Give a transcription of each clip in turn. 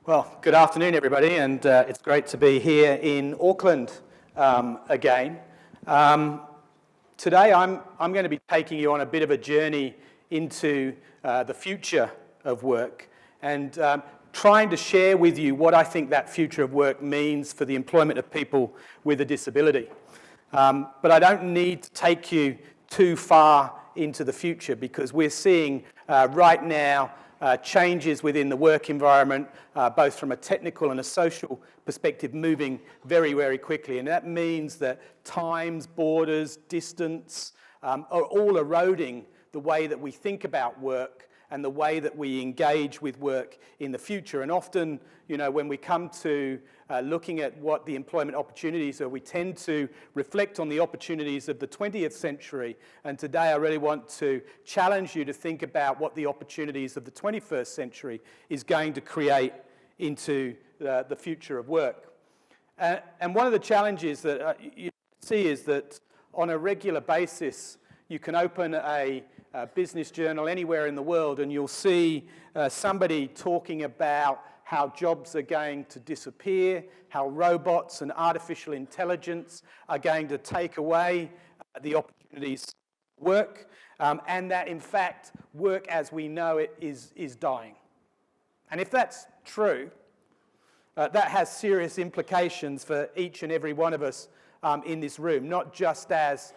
Well, good afternoon, everybody, and it's great to be here in Auckland again. Today, I'm going to be taking you on a bit of a journey into the future of work and trying to share with you what I think that future of work means for the employment of people with a disability. But I don't need to take you too far into the future because we're seeing right now changes within the work environment, both from a technical and a social perspective, moving very, very quickly. And that means that times, borders, distance are all eroding the way that we think about work and the way that we engage with work in the future. And often, you know, when we come to looking at what the employment opportunities are, we tend to reflect on the opportunities of the 20th century. And today I really want to challenge you to think about what the opportunities of the 21st century is going to create into the future of work. And one of the challenges that you see is that on a regular basis, you can open a business journal anywhere in the world and you'll see somebody talking about how jobs are going to disappear, how robots and artificial intelligence are going to take away the opportunities to work, and that in fact work as we know it is dying. And if that's true, that has serious implications for each and every one of us in this room, not just as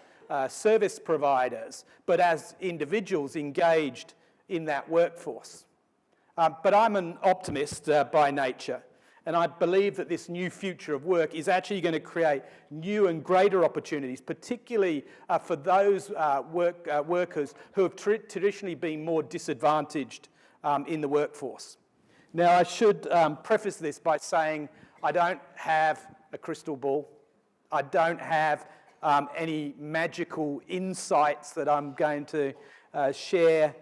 service providers, but as individuals engaged in that workforce. But I'm an optimist by nature, and I believe that this new future of work is actually going to create new and greater opportunities, particularly for those workers who have traditionally been more disadvantaged in the workforce. Now, I should preface this by saying I don't have a crystal ball. I don't have any magical insights that I'm going to share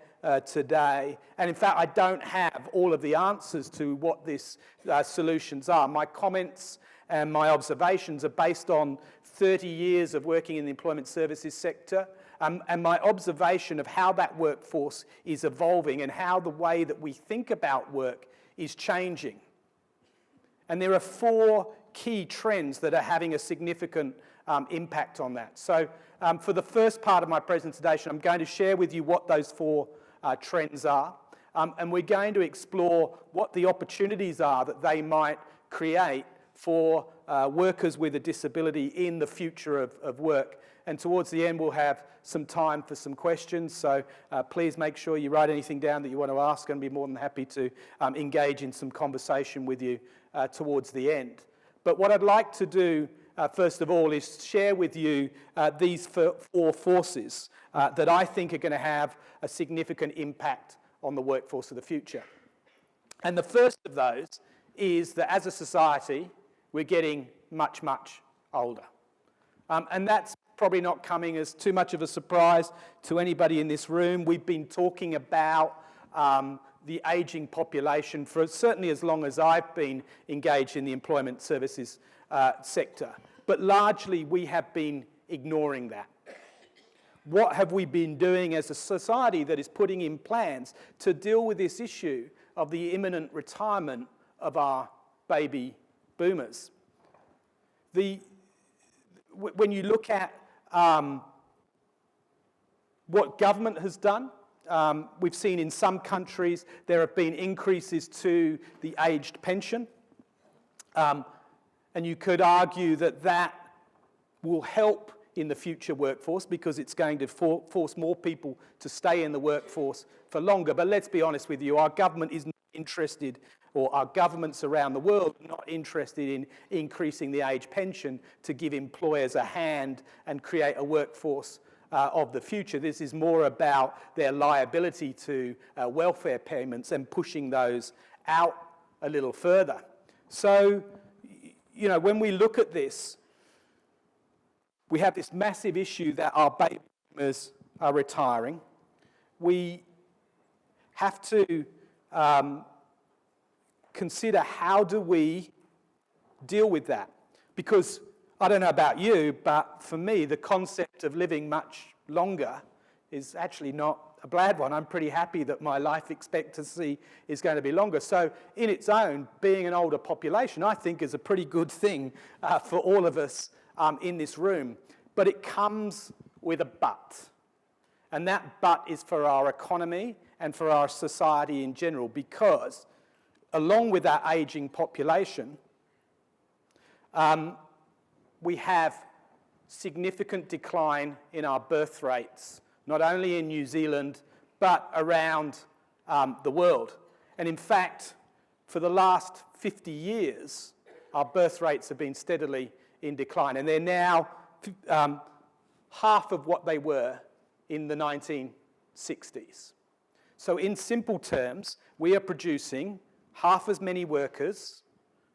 today. And in fact, I don't have all of the answers to what these solutions are. My comments and my observations are based on 30 years of working in the employment services sector and my observation of how that workforce is evolving and how the way that we think about work is changing. And there are four key trends that are having a significant impact on that. So for the first part of my presentation, I'm going to share with you what those four trends are, and we're going to explore what the opportunities are that they might create for workers with a disability in the future of work. And towards the end, we'll have some time for some questions, so please make sure you write anything down that you want to ask, and I'll be more than happy to engage in some conversation with you towards the end. But what I'd like to do first of all is share with you these four forces that I think are going to have a significant impact on the workforce of the future. And the first of those is that as a society, we're getting much, much older. And that's probably not coming as too much of a surprise to anybody in this room. We've been talking about the ageing population for certainly as long as I've been engaged in the employment services sector. But largely, we have been ignoring that. What have we been doing as a society that is putting in plans to deal with this issue of the imminent retirement of our baby boomers? When you look at what government has done, we've seen in some countries there have been increases to the aged pension. And you could argue that that will help in the future workforce because it's going to force more people to stay in the workforce for longer. But let's be honest with you, our government is not interested, or our governments around the world are not interested in increasing the age pension to give employers a hand and create a workforce of the future. This is more about their liability to welfare payments and pushing those out a little further. So, you know, when we look at this, we have this massive issue that our baby boomers are retiring. We have to consider how do we deal with that. Because I don't know about you, but for me, the concept of living much longer is actually not a bad one. I'm pretty happy that my life expectancy is going to be longer. So in its own, being an older population, I think is a pretty good thing for all of us in this room. But it comes with a but. And that but is for our economy and for our society in general, because along with that ageing population, we have significant decline in our birth rates, not only in New Zealand, but around the world. And in fact, for the last 50 years, our birth rates have been steadily in decline. And they're now half of what they were in the 1960s. So in simple terms, we are producing half as many workers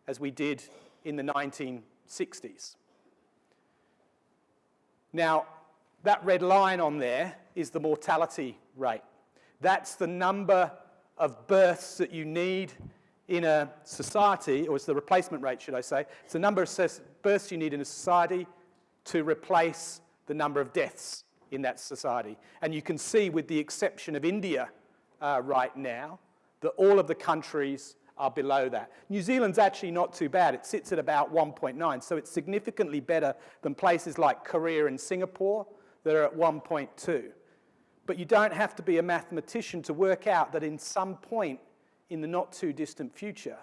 as we did in the 1960s. Now, that red line on there is the mortality rate. That's the number of births that you need in a society, or it's the replacement rate, should I say. It's the number of births you need in a society to replace the number of deaths in that society. And you can see, with the exception of India right now, that all of the countries are below that. New Zealand's actually not too bad. It sits at about 1.9, so it's significantly better than places like Korea and Singapore that are at 1.2. But you don't have to be a mathematician to work out that in some point in the not too distant future,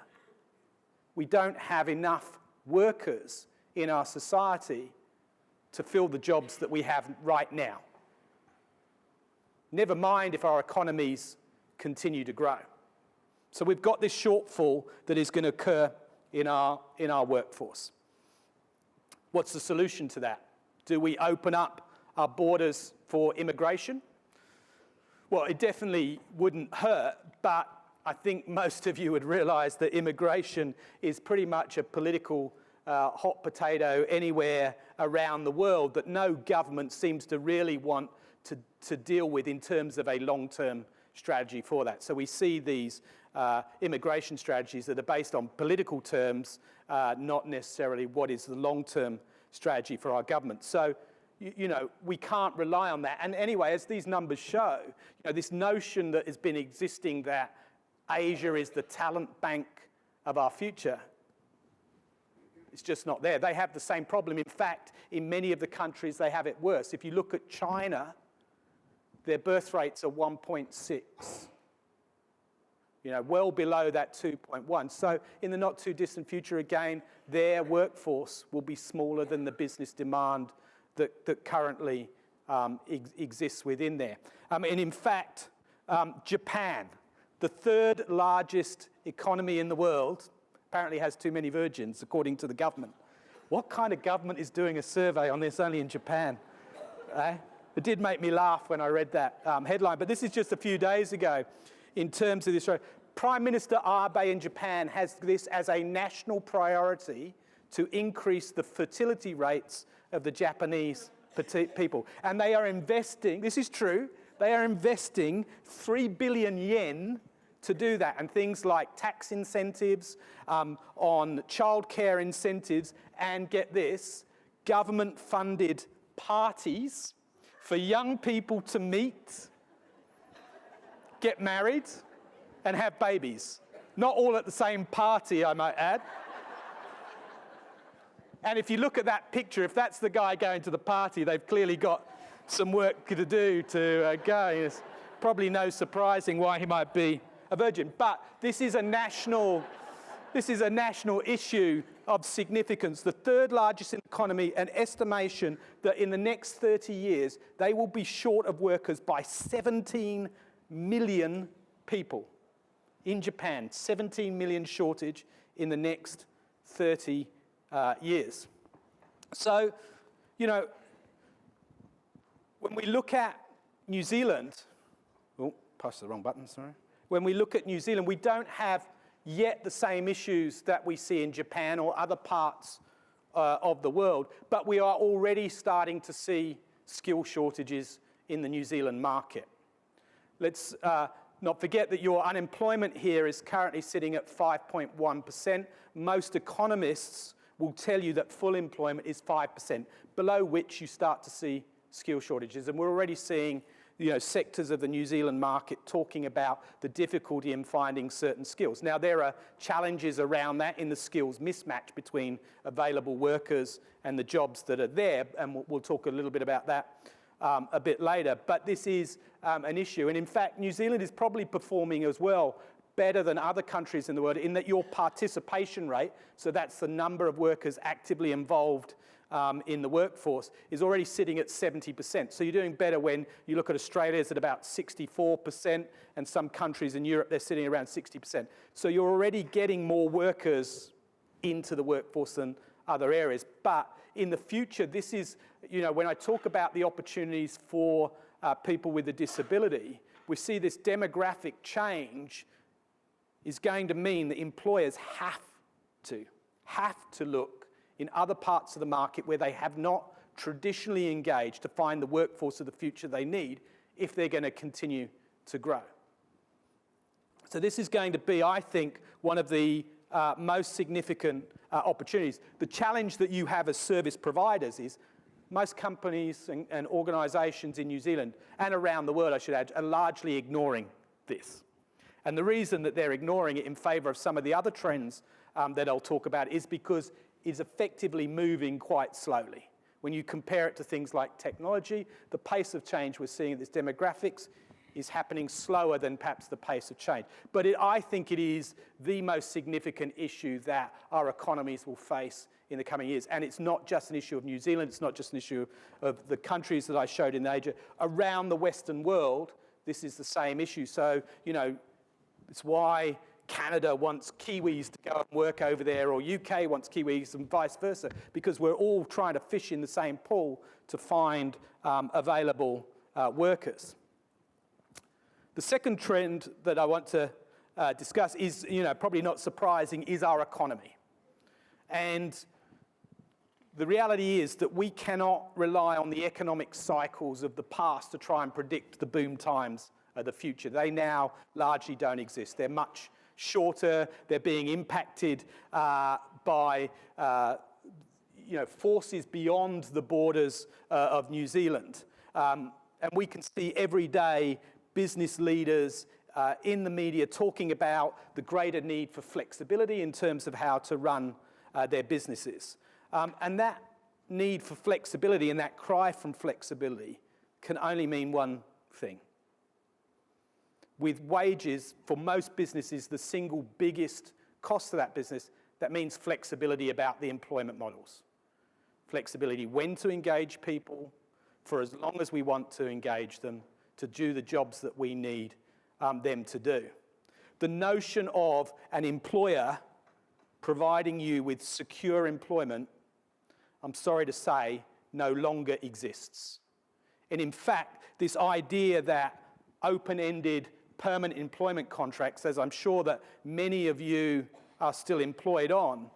we don't have enough workers in our society to fill the jobs that we have right now. Never mind if our economies continue to grow. So we've got this shortfall that is going to occur in our workforce. What's the solution to that? Do we open up our borders for immigration? Well, it definitely wouldn't hurt, but I think most of you would realise that immigration is pretty much a political hot potato anywhere around the world that no government seems to really want to deal with in terms of a long-term strategy for that. So we see these immigration strategies that are based on political terms, not necessarily what is the long-term strategy for our government. So, you know, we can't rely on that. And anyway, as these numbers show, you know, this notion that has been existing that Asia is the talent bank of our future, it's just not there. They have the same problem. In fact, in many of the countries, they have it worse. If you look at China, their birth rates are 1.6. You know, well below that 2.1. So in the not too distant future, again, their workforce will be smaller than the business demand that currently exists within there. And in fact, Japan, the third largest economy in the world, apparently has too many virgins, according to the government. What kind of government is doing a survey on this only in Japan? It did make me laugh when I read that headline, but this is just a few days ago. In terms of this, Prime Minister Abe in Japan has this as a national priority to increase the fertility rates of the Japanese people. And they are investing, this is true, they are investing 3 billion yen to do that, and things like tax incentives, on childcare incentives, and get this, government-funded parties for young people to meet, get married, and have babies. Not all at the same party, I might add. And if you look at that picture, if that's the guy going to the party, they've clearly got some work to do to go. It's probably no surprising why he might be a virgin. But this is a national issue of significance. The third largest economy, an estimation that in the next 30 years, they will be short of workers by 17 million people. In Japan, 17 million shortage in the next 30 years. So, you know, when we look at New Zealand, pressed the wrong button, sorry. When we look at New Zealand, we don't have yet the same issues that we see in Japan or other parts of the world, but we are already starting to see skill shortages in the New Zealand market. Let's not forget that your unemployment here is currently sitting at 5.1%. Most economists will tell you that full employment is 5%, below which you start to see skill shortages. And we're already seeing sectors of the New Zealand market talking about the difficulty in finding certain skills. Now, there are challenges around that in the skills mismatch between available workers and the jobs that are there, and we'll talk a little bit about that a bit later. But this is an issue, and in fact, New Zealand is probably performing as well better than other countries in the world in that your participation rate, so that's the number of workers actively involved in the workforce, is already sitting at 70%. So you're doing better when you look at Australia, it's at about 64%, and some countries in Europe, they're sitting around 60%. So you're already getting more workers into the workforce than other areas. But in the future, this is, when I talk about the opportunities for people with a disability, we see this demographic change is going to mean that employers have to look in other parts of the market where they have not traditionally engaged to find the workforce of the future they need if they're going to continue to grow. So this is going to be, I think, one of the most significant opportunities. The challenge that you have as service providers is most companies and organisations in New Zealand and around the world, I should add, are largely ignoring this. And the reason that they're ignoring it in favour of some of the other trends that I'll talk about is because it's effectively moving quite slowly. When you compare it to things like technology, the pace of change we're seeing in this demographics is happening slower than perhaps the pace of change. But I think it is the most significant issue that our economies will face in the coming years. And it's not just an issue of New Zealand, it's not just an issue of the countries that I showed in Asia. Around the Western world, this is the same issue. So, it's why Canada wants Kiwis to go and work over there, or UK wants Kiwis and vice versa, because we're all trying to fish in the same pool to find available workers. The second trend that I want to discuss is, probably not surprising, is our economy. And the reality is that we cannot rely on the economic cycles of the past to try and predict the boom times of the future. They now largely don't exist. They're much shorter. They're being impacted by forces beyond the borders of New Zealand. And we can see every day business leaders in the media talking about the greater need for flexibility in terms of how to run their businesses. And that need for flexibility and that cry from flexibility can only mean one thing. With wages, for most businesses, the single biggest cost of that business, that means flexibility about the employment models. Flexibility when to engage people, for as long as we want to engage them, to do the jobs that we need them to do. The notion of an employer providing you with secure employment, I'm sorry to say, no longer exists. And in fact, this idea that open-ended permanent employment contracts, as I'm sure that many of you are still employed on,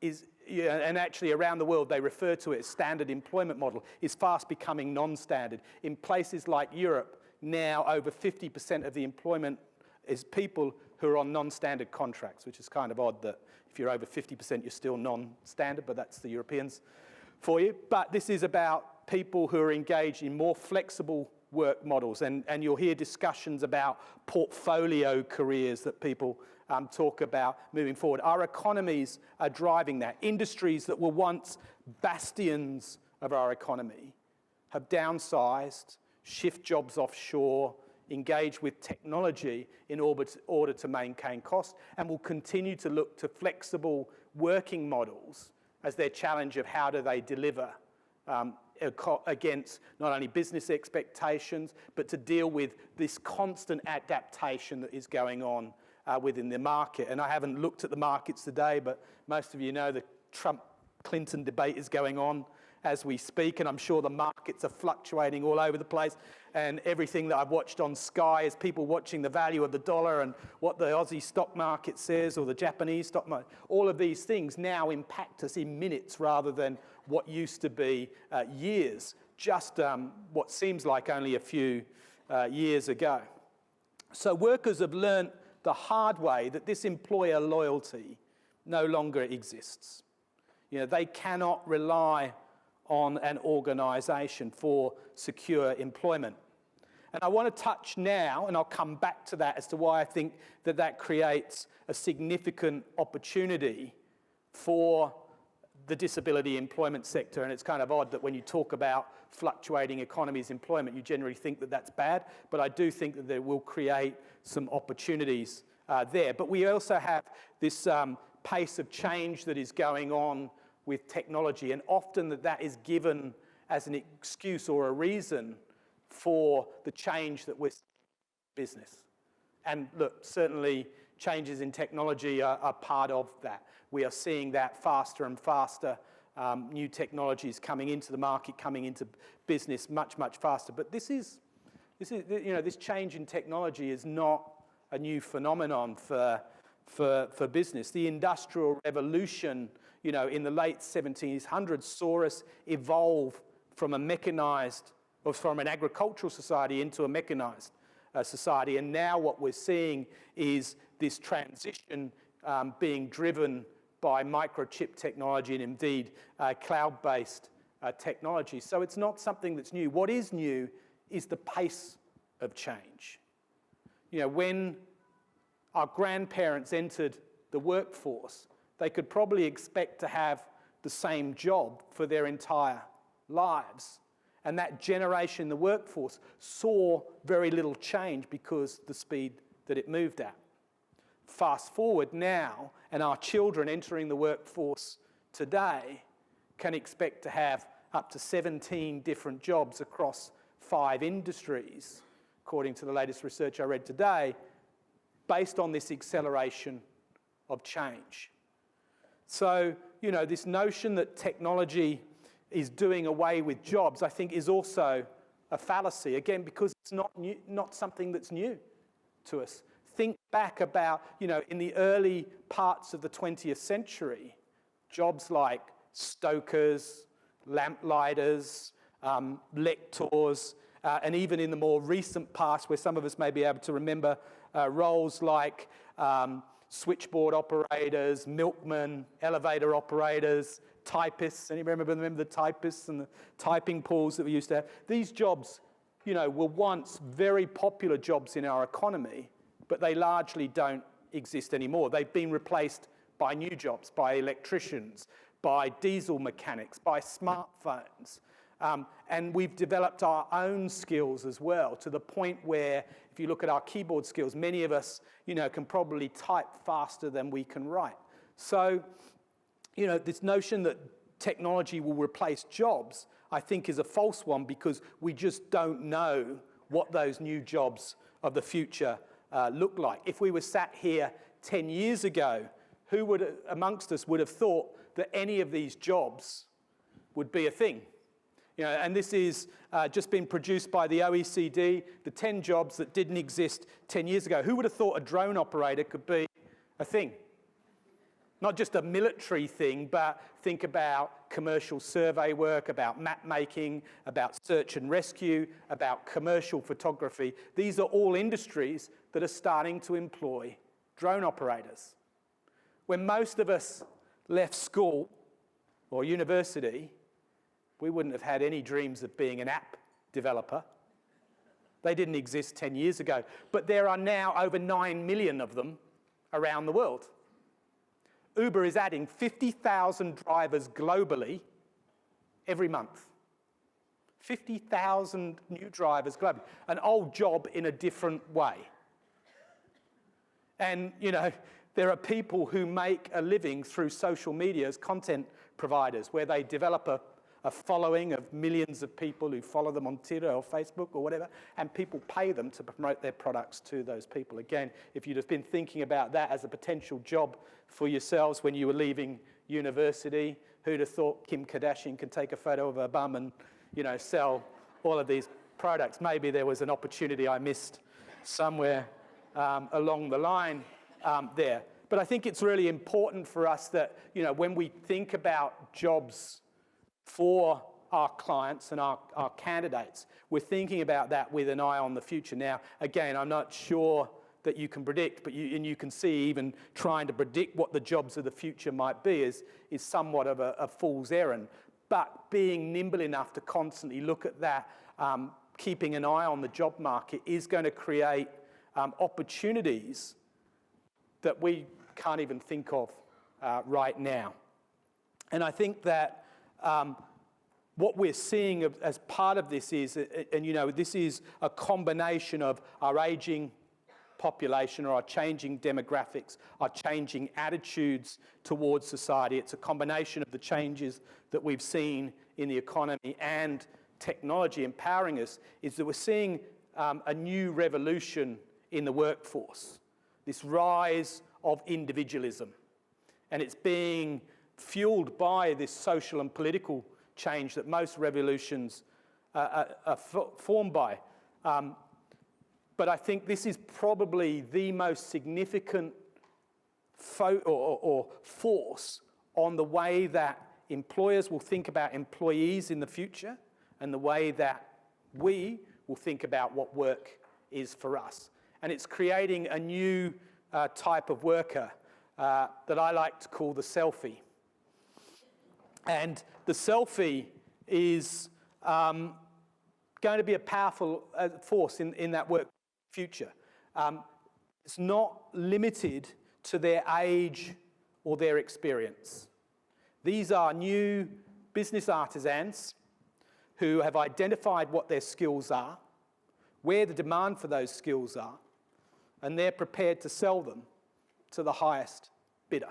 and actually around the world they refer to it as standard employment model, is fast becoming non-standard. In places like Europe, now over 50% of the employment is people who are on non-standard contracts, which is kind of odd that if you're over 50%, you're still non-standard, but that's the Europeans for you. But this is about people who are engaged in more flexible work models, and you'll hear discussions about portfolio careers that people talk about moving forward. Our economies are driving that. Industries that were once bastions of our economy have downsized, shift jobs offshore, engage with technology in order to maintain cost, and will continue to look to flexible working models as their challenge of how do they deliver against not only business expectations, but to deal with this constant adaptation that is going on within the market. And I haven't looked at the markets today, but most of you know the Trump-Clinton debate is going on as we speak, and I'm sure the markets are fluctuating all over the place. And everything that I've watched on Sky is people watching the value of the dollar and what the Aussie stock market says or the Japanese stock market. All of these things now impact us in minutes rather than what used to be years, just what seems like only a few years ago. So workers have learnt the hard way that this employer loyalty no longer exists. They cannot rely on an organisation for secure employment. And I want to touch now, and I'll come back to that as to why I think that that creates a significant opportunity for the disability employment sector. And it's kind of odd that when you talk about fluctuating economies employment, you generally think that that's bad, but I do think that there will create some opportunities there. But we also have this pace of change that is going on with technology, and often that is given as an excuse or a reason for the change that we're seeing in business. And look, certainly changes in technology are part of that. We are seeing that faster and faster, new technologies coming into the market, coming into business much, much faster. But this change in technology is not a new phenomenon for business. The Industrial Revolution, in the late 1700s saw us evolve from a mechanized, or from an agricultural society into a mechanized society. And now what we're seeing is this transition being driven by microchip technology and indeed cloud-based technology. So it's not something that's new. What is new is the pace of change. When our grandparents entered the workforce, they could probably expect to have the same job for their entire lives. And that generation in the workforce saw very little change because the speed that it moved at. Fast forward now, and our children entering the workforce today can expect to have up to 17 different jobs across 5 industries, according to the latest research I read today, based on this acceleration of change. So, this notion that technology is doing away with jobs, I think, is also a fallacy, again, because it's not something that's new to us. Think back about, in the early parts of the 20th century, jobs like stokers, lamplighters, lectors, and even in the more recent past, where some of us may be able to remember roles like switchboard operators, milkmen, elevator operators, typists. Anyone remember the typists and the typing pools that we used to have? These jobs, were once very popular jobs in our economy, but they largely don't exist anymore. They've been replaced by new jobs, by electricians, by diesel mechanics, by smartphones. And we've developed our own skills as well, to the point where, if you look at our keyboard skills, many of us, can probably type faster than we can write. So, this notion that technology will replace jobs, I think, is a false one, because we just don't know what those new jobs of the future look like. If we were sat here 10 years ago, who amongst us would have thought that any of these jobs would be a thing? And this is just been produced by the OECD, the 10 jobs that didn't exist 10 years ago. Who would have thought a drone operator could be a thing? Not just a military thing, but think about commercial survey work, about map making, about search and rescue, about commercial photography. These are all industries that are starting to employ drone operators. When most of us left school or university, we wouldn't have had any dreams of being an app developer. They didn't exist 10 years ago. But there are now over 9 million of them around the world. Uber is adding 50,000 drivers globally every month. 50,000 new drivers globally. An old job in a different way. And, there are people who make a living through social media as content providers, where they develop a following of millions of people who follow them on Twitter or Facebook or whatever, and people pay them to promote their products to those people. Again, if you'd have been thinking about that as a potential job for yourselves when you were leaving university, who'd have thought Kim Kardashian could take a photo of her bum and, sell all of these products? Maybe there was an opportunity I missed somewhere along the line there. But I think it's really important for us that, when we think about jobs for our clients and our candidates, we're thinking about that with an eye on the future. Now, again, I'm not sure that you can predict, but you can see even trying to predict what the jobs of the future might be is somewhat of a fool's errand. But being nimble enough to constantly look at that keeping an eye on the job market is going to create opportunities that we can't even think of right now. And I think that what we're seeing as part of this is, and this is a combination of our aging population or our changing demographics, our changing attitudes towards society. It's a combination of the changes that we've seen in the economy and technology empowering us, is that we're seeing a new revolution in the workforce, this rise of individualism. And it's being fueled by this social and political change that most revolutions are formed by. But I think this is probably the most significant force on the way that employers will think about employees in the future and the way that we will think about what work is for us. And it's creating a new type of worker that I like to call the selfie. And the selfie is going to be a powerful force in that work future. It's not limited to their age or their experience. These are new business artisans who have identified what their skills are, where the demand for those skills are, and they're prepared to sell them to the highest bidder.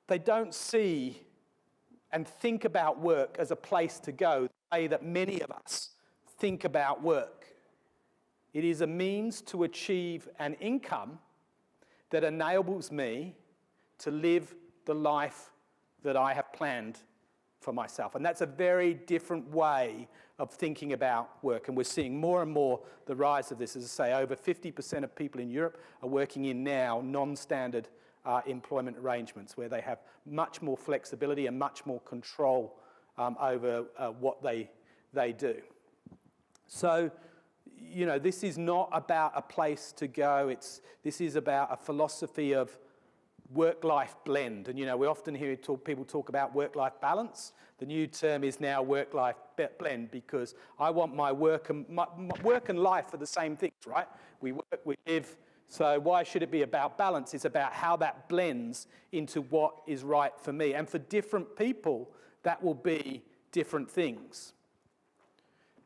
They don't see and think about work as a place to go the way that many of us think about work. It is a means to achieve an income that enables me to live the life that I have planned for myself. And that's a very different way of thinking about work. And we're seeing more and more the rise of this. As I say, over 50% of people in Europe are working in now non-standard employment arrangements where they have much more flexibility and much more control over what they do. So, this is not about a place to go. This is about a philosophy of work-life blend. And, we often hear people talk about work-life balance. The new term is now work-life blend, because I want my work and life are the same things, right? We work, we live. So why should it be about balance? It's about how that blends into what is right for me. And for different people, that will be different things.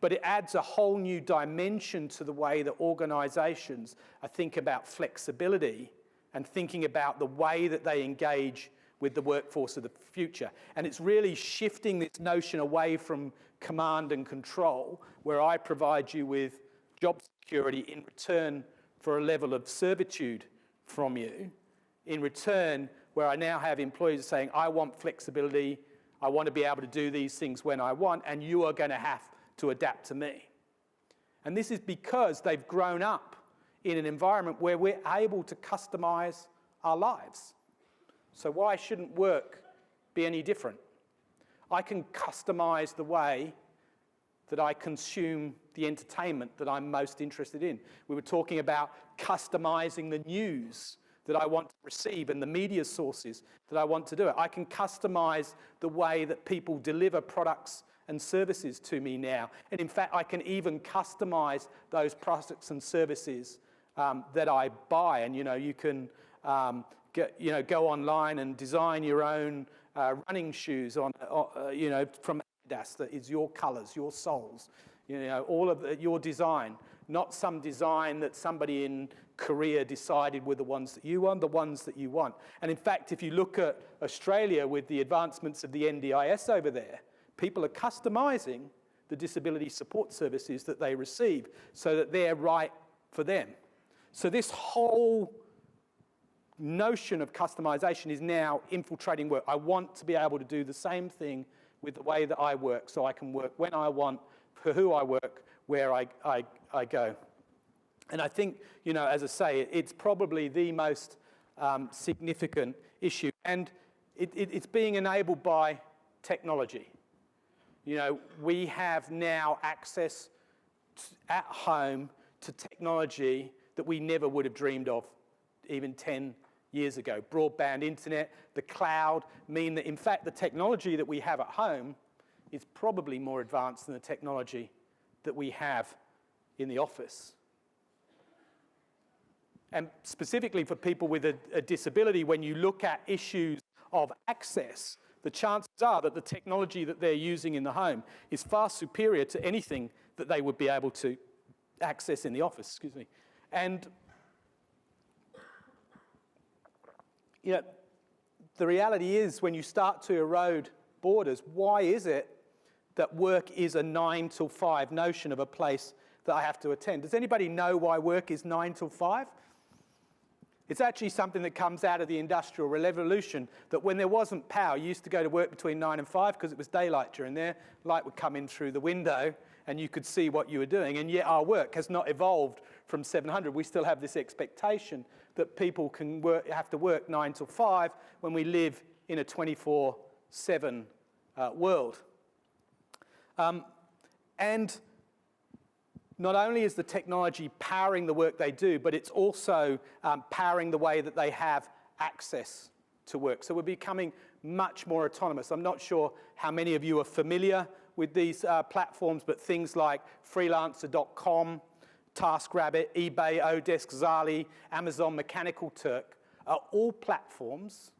But it adds a whole new dimension to the way that organisations think about flexibility and thinking about the way that they engage with the workforce of the future. And it's really shifting this notion away from command and control, where I provide you with job security in return for a level of servitude from you, in return where I now have employees saying, I want flexibility, I want to be able to do these things when I want, and you are going to have to adapt to me. And this is because they've grown up in an environment where we're able to customize our lives. So why shouldn't work be any different? I can customize the way that I consume the entertainment that I'm most interested in. We were talking about customizing the news that I want to receive and the media sources that I want to do it. I can customize the way that people deliver products and services to me now. And in fact, I can even customize those products and services that I buy. And you can go online and design your own running shoes from Adidas that is your colours, your soles, all of your design, not some design that somebody in Korea decided were the ones that you want, the ones that you want. And in fact, if you look at Australia with the advancements of the NDIS over there, people are customising the disability support services that they receive so that they're right for them. So this whole notion of customisation is now infiltrating work. I want to be able to do the same thing with the way that I work, so I can work when I want, for who I work, where I go. And I think, as I say, it's probably the most significant issue. And it's being enabled by technology. We have now access at home to technology that we never would have dreamed of even 10 years ago. Broadband internet, the cloud mean that, in fact, the technology that we have at home is probably more advanced than the technology that we have in the office. And specifically for people with a disability, when you look at issues of access, the chances are that the technology that they're using in the home is far superior to anything that they would be able to access in the office, excuse me. And you know, the reality is when you start to erode borders, why is it that work is a 9 till 5 notion of a place that I have to attend? Does anybody know why work is 9 till 5? It's actually something that comes out of the Industrial Revolution, that when there wasn't power, you used to go to work between 9 and 5 because it was daylight during there. Light would come in through the window and you could see what you were doing. And yet our work has not evolved from 700. We still have this expectation that people can have to work 9 till 5 when we live in a 24/7 world. And not only is the technology powering the work they do, but it's also powering the way that they have access to work. So we're becoming much more autonomous. I'm not sure how many of you are familiar with these platforms, but things like freelancer.com, TaskRabbit, eBay, Odesk, Zali, Amazon, Mechanical Turk are all platforms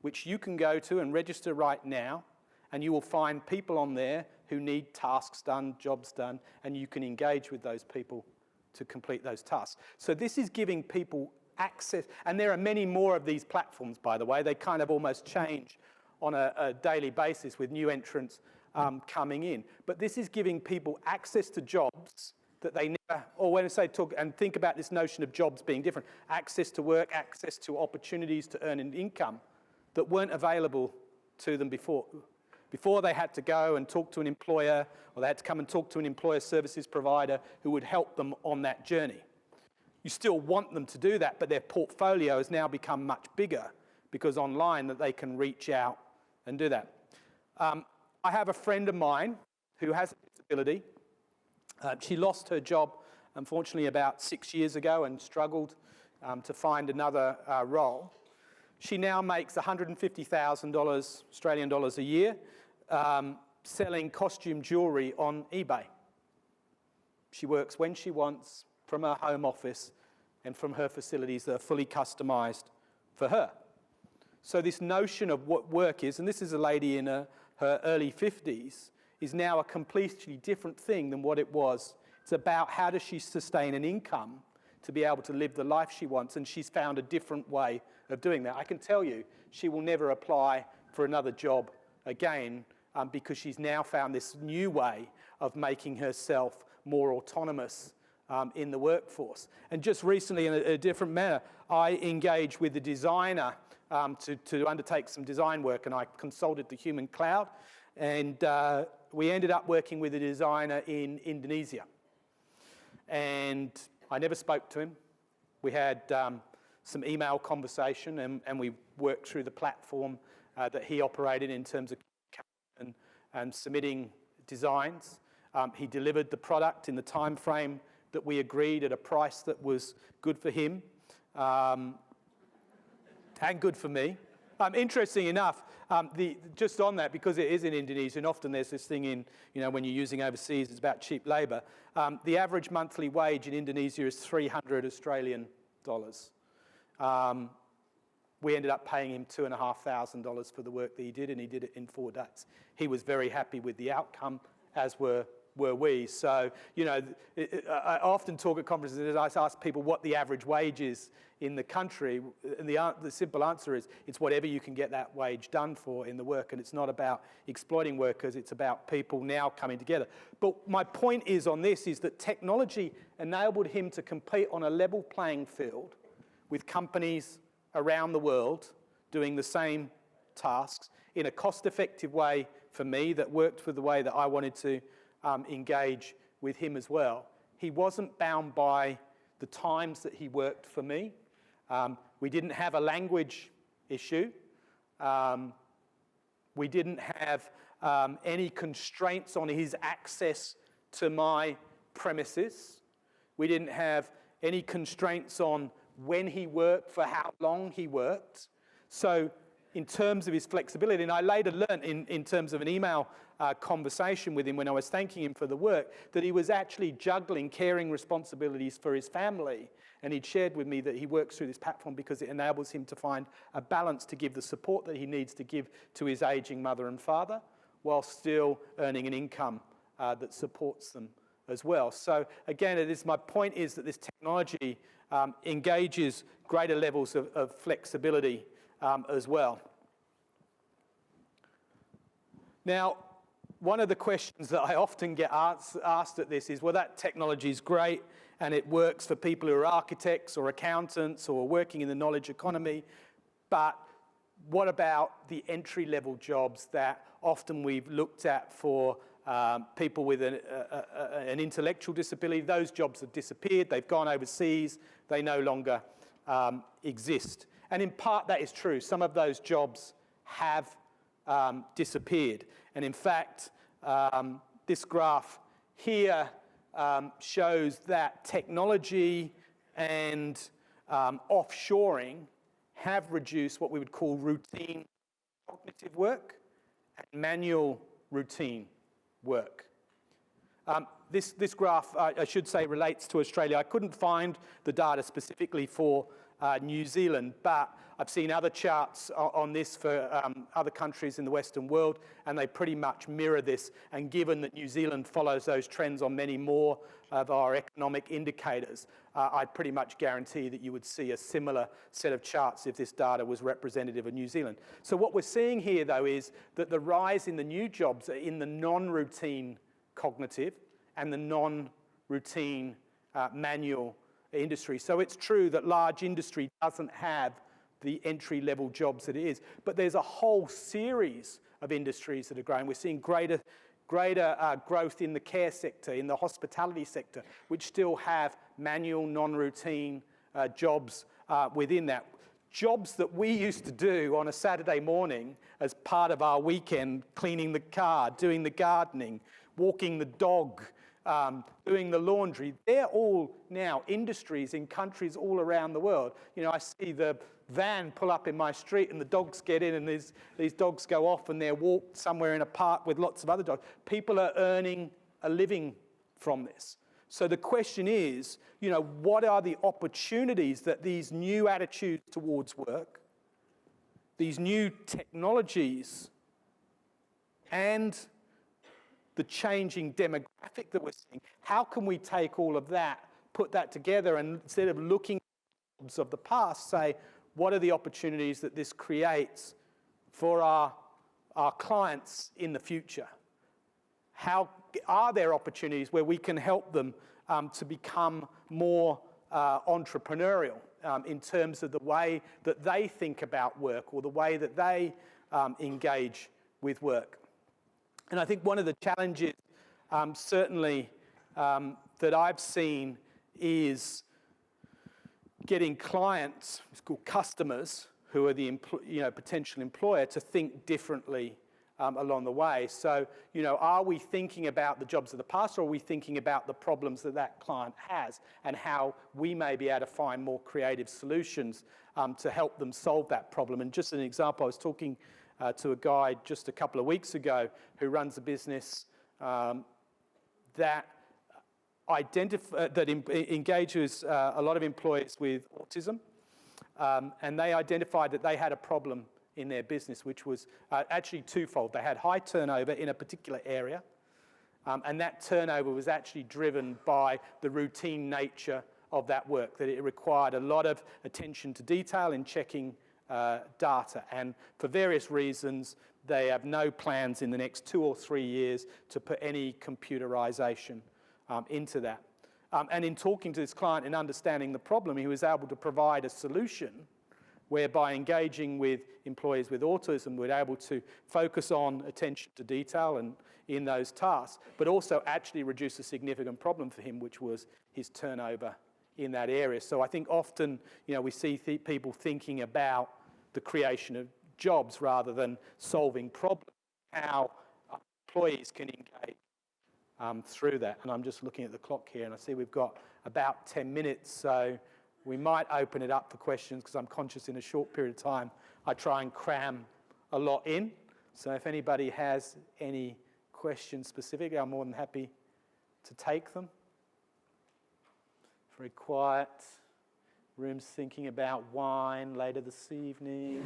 which you can go to and register right now, and you will find people on there who need tasks done, jobs done, and you can engage with those people to complete those tasks. So this is giving people access, and there are many more of these platforms, by the way. They kind of almost change on a daily basis with new entrants coming in. But this is giving people access to jobs that they never, or when I say talk, and think about this notion of jobs being different, access to work, access to opportunities to earn an income that weren't available to them before. Before they had to go and talk to an employer, or they had to come and talk to an employer services provider who would help them on that journey. You still want them to do that, but their portfolio has now become much bigger because online that they can reach out and do that. I have a friend of mine who has a disability. She lost her job, unfortunately, about 6 years ago and struggled to find another role. She now makes $150,000 Australian dollars a year selling costume jewellery on eBay. She works when she wants from her home office and from her facilities that are fully customised for her. So this notion of what work is, and this is a lady in her early 50s, is now a completely different thing than what it was. It's about how does she sustain an income to be able to live the life she wants, and she's found a different way of doing that. I can tell you, she will never apply for another job again because she's now found this new way of making herself more autonomous in the workforce. And just recently, in a different manner, I engaged with the designer to undertake some design work, and I consulted the Human Cloud, and we ended up working with a designer in Indonesia. And I never spoke to him. We had some email conversation, and we worked through the platform that he operated in terms of and submitting designs. He delivered the product in the time frame that we agreed at a price that was good for him and good for me. Interesting enough, just on that, because it is in Indonesia, and often there's this thing in, when you're using overseas, it's about cheap labour. The average monthly wage in Indonesia is 300 Australian dollars. We ended up paying him $2,500 for the work that he did, and he did it in 4 days. He was very happy with the outcome, as were we. So, I often talk at conferences and I ask people what the average wage is in the country, and the simple answer is it's whatever you can get that wage done for in the work, and it's not about exploiting workers, it's about people now coming together. But my point is on this is that technology enabled him to compete on a level playing field with companies around the world doing the same tasks in a cost-effective way for me that worked for the way that I wanted to engage with him as well. He wasn't bound by the times that he worked for me. We didn't have a language issue. We didn't have any constraints on his access to my premises. We didn't have any constraints on when he worked, for how long he worked. So in terms of his flexibility, and I later learned in terms of an email conversation with him when I was thanking him for the work, that he was actually juggling caring responsibilities for his family. And he'd shared with me that he works through this platform because it enables him to find a balance to give the support that he needs to give to his aging mother and father, while still earning an income that supports them as well. So again, my point is that this technology engages greater levels of flexibility as well. Now, one of the questions that I often get asked at this is, well, that technology is great and it works for people who are architects or accountants or working in the knowledge economy, but what about the entry-level jobs that often we've looked at for people with an intellectual disability? Those jobs have disappeared, they've gone overseas, they no longer exist. And in part that is true. Some of those jobs have disappeared. And in fact, this graph here shows that technology and offshoring have reduced what we would call routine cognitive work and manual routine work. This graph, I should say, relates to Australia. I couldn't find the data specifically for New Zealand, but I've seen other charts on this for other countries in the Western world, and they pretty much mirror this. And given that New Zealand follows those trends on many more of our economic indicators, I'd pretty much guarantee that you would see a similar set of charts if this data was representative of New Zealand. So what we're seeing here, though, is that the rise in the new jobs are in the non-routine cognitive and the non-routine manual industry. So it's true that large industry doesn't have the entry-level jobs that it is, but there's a whole series of industries that are growing. We're seeing greater growth in the care sector, in the hospitality sector, which still have manual, non-routine jobs within that. Jobs that we used to do on a Saturday morning as part of our weekend, cleaning the car, doing the gardening, walking the dog, doing the laundry, they're all now industries in countries all around the world. You know, I see the van pull up in my street and the dogs get in and these dogs go off and they're walked somewhere in a park with lots of other dogs. People are earning a living from this. So the question is, you know, what are the opportunities that these new attitudes towards work, these new technologies, and the changing demographic that we're seeing, how can we take all of that, put that together, and instead of looking at jobs of the past, say, what are the opportunities that this creates for our clients in the future? How are there opportunities where we can help them to become more entrepreneurial in terms of the way that they think about work or the way that they engage with work? And I think one of the challenges, certainly, that I've seen is getting clients, it's called customers, who are the potential employer, to think differently along the way. So, you know, are we thinking about the jobs of the past, or are we thinking about the problems that that client has and how we may be able to find more creative solutions to help them solve that problem? And just an example, I was talking to a guy just a couple of weeks ago who runs a business that engages a lot of employees with autism, and they identified that they had a problem in their business, which was actually twofold. They had high turnover in a particular area, and that turnover was actually driven by the routine nature of that work, that it required a lot of attention to detail in checking data, and for various reasons they have no plans in the next 2 or 3 years to put any computerization into that. And in talking to this client and understanding the problem, he was able to provide a solution whereby engaging with employees with autism, we're able to focus on attention to detail and in those tasks, but also actually reduce a significant problem for him, which was his turnover in that area. So I think often, you know, we see people thinking about the creation of jobs rather than solving problems, how employees can engage through that. And I'm just looking at the clock here and I see we've got about 10 minutes, so We might open it up for questions because I'm conscious in a short period of time I try and cram a lot in. So if anybody has any questions specifically, I'm more than happy to take them. Very quiet. Room's thinking about wine later this evening.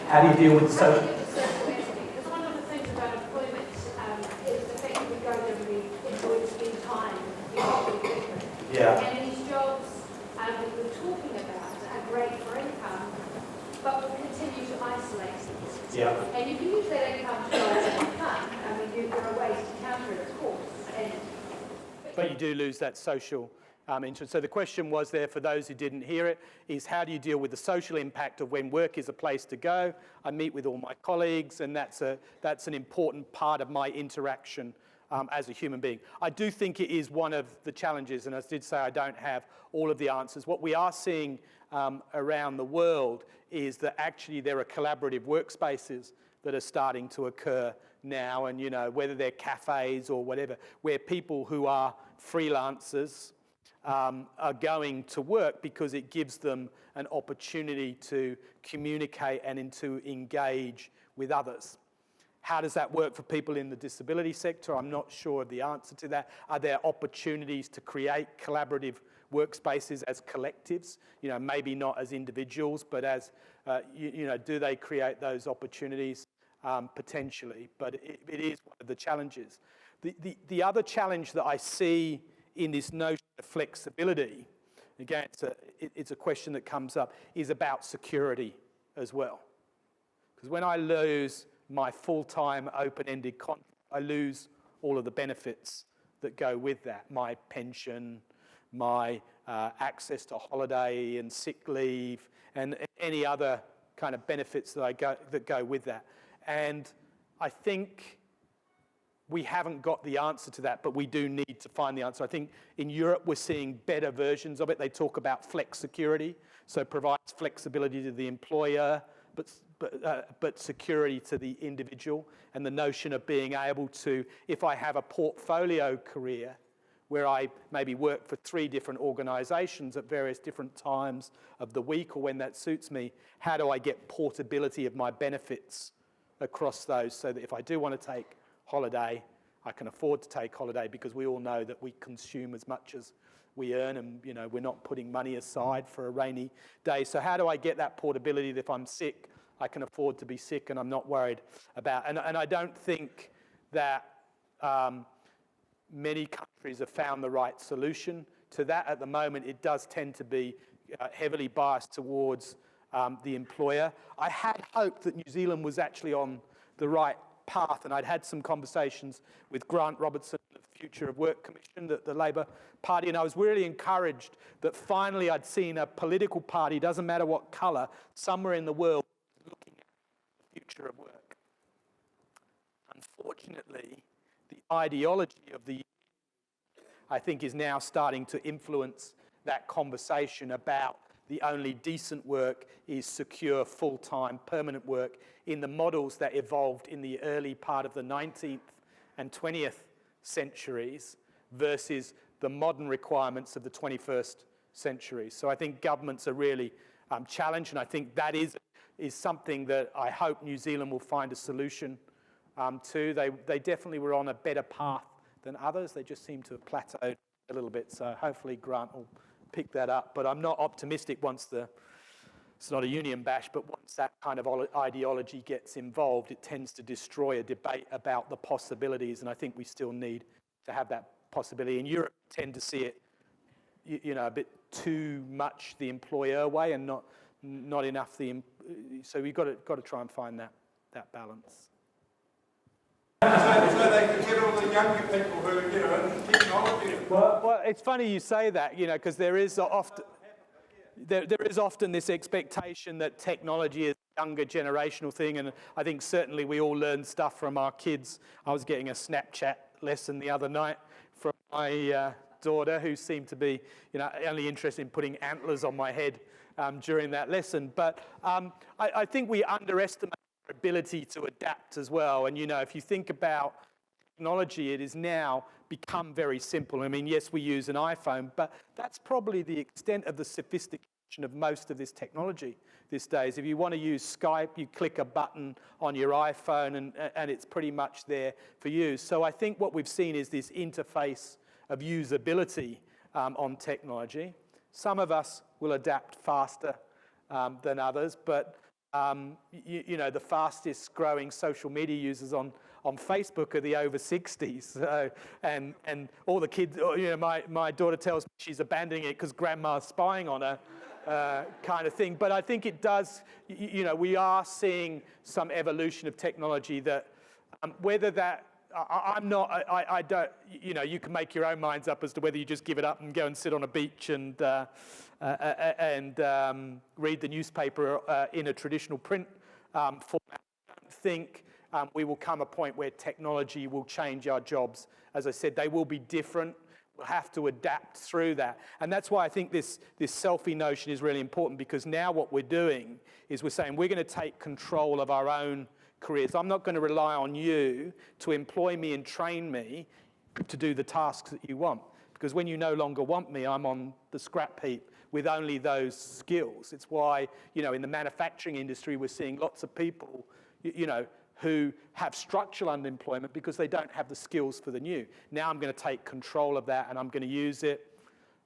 How do you deal with social? Because one of the things about employment is the fact that we go to the employed spend time in recruitment. Yeah. And these jobs that we're talking about are great for income, but will continue to isolate things. Yeah. And you can use that income to go as fun. I mean, there are ways to counter it, of course. But you do lose that social interest. So the question was there, for those who didn't hear it, is how do you deal with the social impact of when work is a place to go? I meet with all my colleagues, and that's an important part of my interaction as a human being. I do think it is one of the challenges, and as I did say, I don't have all of the answers. What we are seeing around the world is that actually there are collaborative workspaces that are starting to occur now, and whether they're cafes or whatever, where people who are freelancers are going to work because it gives them an opportunity to communicate and to engage with others. How does that work for people in the disability sector? I'm not sure of the answer to that. Are there opportunities to create collaborative workspaces as collectives? Maybe not as individuals, but as, do they create those opportunities? Potentially, but it is one of the challenges. The other challenge that I see in this notion of flexibility, again, it's a question that comes up, is about security as well. Because when I lose my full-time open-ended contract, I lose all of the benefits that go with that. My pension, my access to holiday and sick leave, and any other kind of benefits that go with that. And I think we haven't got the answer to that, but we do need to find the answer. I think in Europe we're seeing better versions of it. They talk about flex security, so it provides flexibility to the employer, but security to the individual, and the notion of being able to, if I have a portfolio career where I maybe work for 3 different organisations at various different times of the week or when that suits me, how do I get portability of my benefits across those, so that if I do want to take holiday, I can afford to take holiday, because we all know that we consume as much as we earn, and we're not putting money aside for a rainy day. So how do I get that portability that if I'm sick, I can afford to be sick and I'm not worried about? And I don't think that many countries have found the right solution to that. At the moment, it does tend to be heavily biased towards the employer. I had hoped that New Zealand was actually on the right path, and I'd had some conversations with Grant Robertson, the Future of Work Commission, the Labour Party, and I was really encouraged that finally I'd seen a political party, doesn't matter what colour, somewhere in the world looking at the future of work. Unfortunately, the ideology of the, I think, is now starting to influence that conversation about the only decent work is secure, full-time, permanent work in the models that evolved in the early part of the 19th and 20th centuries versus the modern requirements of the 21st century. So I think governments are really challenged, and I think that is something that I hope New Zealand will find a solution to. They definitely were on a better path than others. They just seem to have plateaued a little bit, so hopefully Grant will pick that up. But I'm not optimistic once it's not a union bash, but once that kind of ideology gets involved, it tends to destroy a debate about the possibilities, and I think we still need to have that possibility. In Europe, we tend to see it, a bit too much the employer way and not enough so we've got to try and find that balance. So they could get all the younger people who are, in technology. Well, it's funny you say that, because there is often this expectation that technology is a younger generational thing, and I think certainly we all learn stuff from our kids. I was getting a Snapchat lesson the other night from my daughter, who seemed to be, only interested in putting antlers on my head during that lesson. But I think we underestimate ability to adapt as well. And if you think about technology, it is now become very simple. I mean, yes, we use an iPhone, but that's probably the extent of the sophistication of most of this technology these days. If you want to use Skype, you click a button on your iPhone and it's pretty much there for you. So I think what we've seen is this interface of usability on technology. Some of us will adapt faster than others, but you know, the fastest growing social media users on Facebook are the over 60s. So, and all the kids, you know, my daughter tells me she's abandoning it because grandma's spying on her, kind of thing. But I think it does, you know, we are seeing some evolution of technology that, whether that, I don't, you know, you can make your own minds up as to whether you just give it up and go and sit on a beach and read the newspaper in a traditional print format. I don't think we will come a point where technology will change our jobs. As I said, they will be different. We'll have to adapt through that. And that's why I think this selfie notion is really important, because now what we're doing is we're saying we're going to take control of our own careers. I'm not going to rely on you to employ me and train me to do the tasks that you want. Because when you no longer want me, I'm on the scrap heap with only those skills. It's why, you know, in the manufacturing industry, we're seeing lots of people, you know, who have structural unemployment because they don't have the skills for the new. Now I'm going to take control of that and I'm going to use it.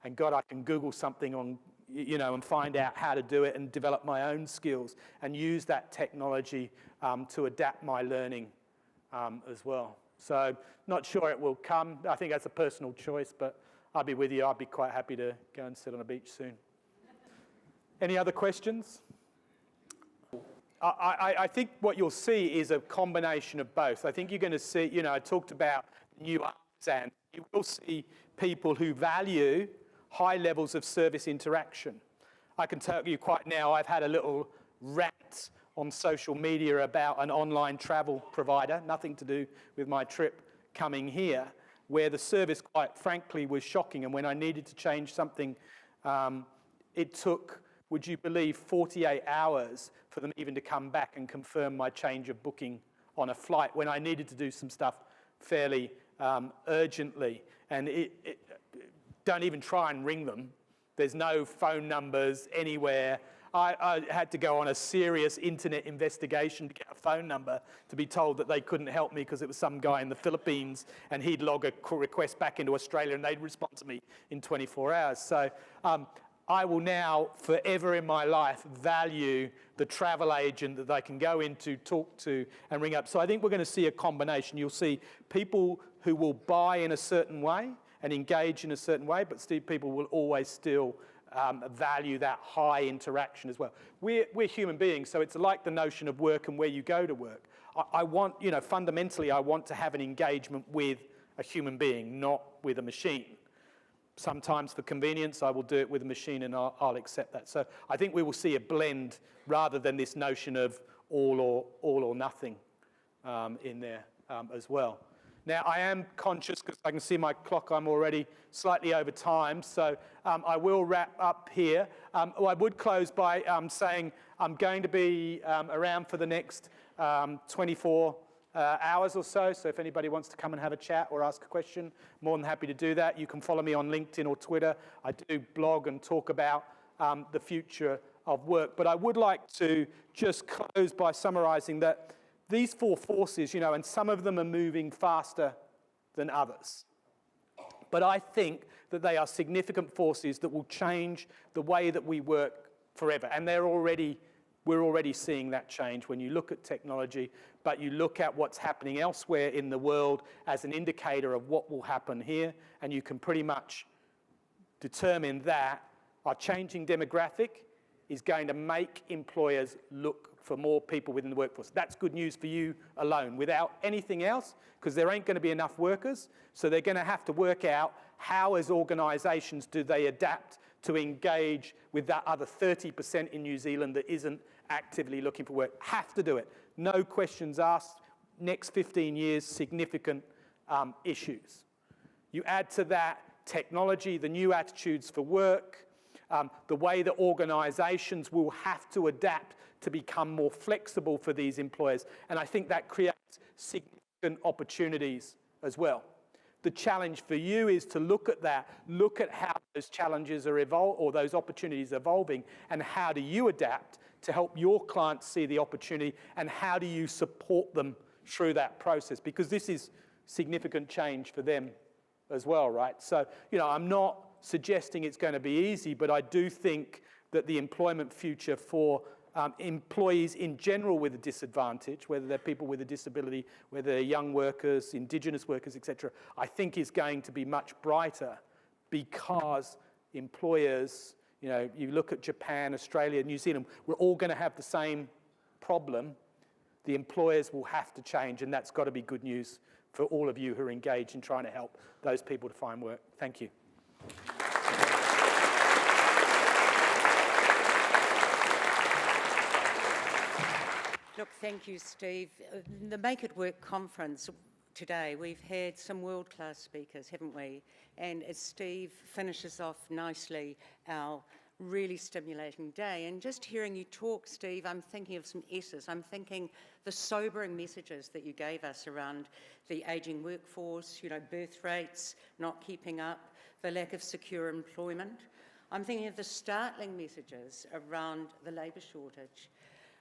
And God, I can Google something on, you know, and find out how to do it and develop my own skills and use that technology to adapt my learning as well. So not sure it will come. I think that's a personal choice, but I'll be with you. I'll be quite happy to go and sit on a beach soon. Any other questions? I think what you'll see is a combination of both. I think you're going to see, you know, I talked about new artisans. You will see people who value high levels of service interaction. I can tell you quite now, I've had a little rant on social media about an online travel provider, nothing to do with my trip coming here, where the service, quite frankly, was shocking. And when I needed to change something, it took, would you believe, 48 hours for them even to come back and confirm my change of booking on a flight when I needed to do some stuff fairly urgently. And don't even try and ring them. There's no phone numbers anywhere. I had to go on a serious internet investigation to get a phone number to be told that they couldn't help me because it was some guy in the Philippines and he'd log a request back into Australia and they'd respond to me in 24 hours. So I will now, forever in my life, value the travel agent that they can go into, talk to, and ring up. So I think we're going to see a combination. You'll see people who will buy in a certain way and engage in a certain way, but people will always still value that high interaction as well. We're human beings, so it's like the notion of work and where you go to work. I want, you know, fundamentally, I want to have an engagement with a human being, not with a machine. Sometimes for convenience, I will do it with a machine and I'll accept that. So I think we will see a blend rather than this notion of all or nothing in there as well. Now, I am conscious, because I can see my clock, I'm already slightly over time, so I will wrap up here. I would close by saying I'm going to be around for the next 24 hours or so if anybody wants to come and have a chat or ask a question, more than happy to do that. You can follow me on LinkedIn or Twitter. I do blog and talk about the future of work. But I would like to just close by summarising that these four forces, you know, and some of them are moving faster than others. But I think that they are significant forces that will change the way that we work forever. And we're already seeing that change when you look at technology, but you look at what's happening elsewhere in the world as an indicator of what will happen here, and you can pretty much determine that our changing demographic is going to make employers look for more people within the workforce. That's good news for you alone, without anything else, because there ain't going to be enough workers, so they're going to have to work out how, as organisations, do they adapt to engage with that other 30% in New Zealand that isn't actively looking for work. Have to do it. No questions asked. Next 15 years, significant issues. You add to that technology, the new attitudes for work, the way that organisations will have to adapt to become more flexible for these employers. And I think that creates significant opportunities as well. the challenge for you is to look at that, look at how those challenges are or those opportunities are evolving, and how do you adapt to help your clients see the opportunity, and how do you support them through that process? Because this is significant change for them as well, right? So, I'm not suggesting it's going to be easy, but I do think that the employment future for employees in general with a disadvantage, whether they're people with a disability, whether they're young workers, Indigenous workers, etc., I think is going to be much brighter, because employers, you look at Japan, Australia, New Zealand, we're all going to have the same problem. The employers will have to change, and that's got to be good news for all of you who are engaged in trying to help those people to find work. Thank you. Look, thank you, Steve. The Make It Work conference today, we've had some world-class speakers, haven't we? And as Steve finishes off nicely our really stimulating day, and just hearing you talk, Steve, I'm thinking of some S's. I'm thinking the sobering messages that you gave us around the ageing workforce, birth rates not keeping up, the lack of secure employment. I'm thinking of the startling messages around the labour shortage.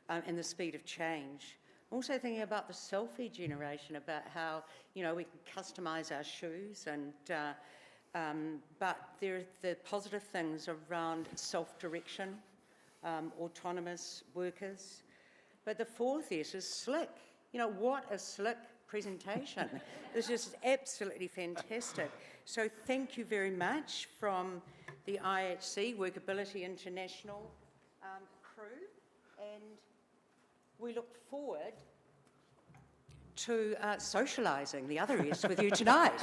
And the speed of change. I'm also thinking about the selfie generation, about how, we can customise our shoes, and but there are the positive things around self-direction, autonomous workers. But the fourth S is slick. What a slick presentation. This is absolutely fantastic. So thank you very much from the IHC, Workability International crew. And we look forward to socialising the other S with you tonight.